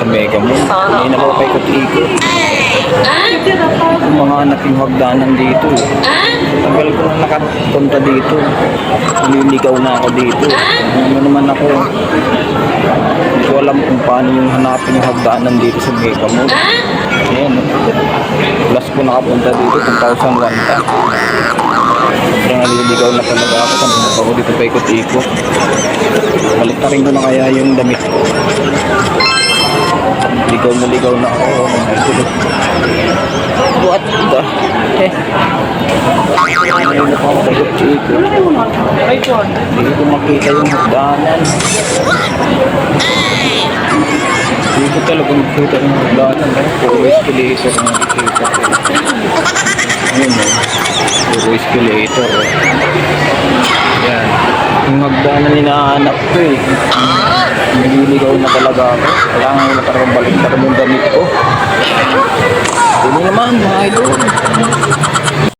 sa Mega Mall. Hindi na ako paikot-ikot. Mga anak yung hagdanan dito. Tagal ko na nakapunta dito. Nililigaw na ako dito. Ano naman ako. Hindi ko alam kung paano yung hanapin yung hagdanan dito sa Mega Mall. Ayan. Last ko nakapunta dito, 2,001 pa. Sobrang naliligaw na talaga ako. Kanina ako dito paikot-ikot. Balik na rin ko na kaya yung damit ko. Ligaw na ako. What the heck? Ayun na pa ako paikot-ikot. Hindi ko makita yung hagdanan. Hindi ko talaga makita yung hagdanan. Puro escalator na nakikita ko. Ayun o. Puro escalator o. Yan. Yung hagdanan hinahanap ko eh. Nililigaw na talaga ako. Kailangan ko na talagang balik yung damit ko. Hindi naman mga idol.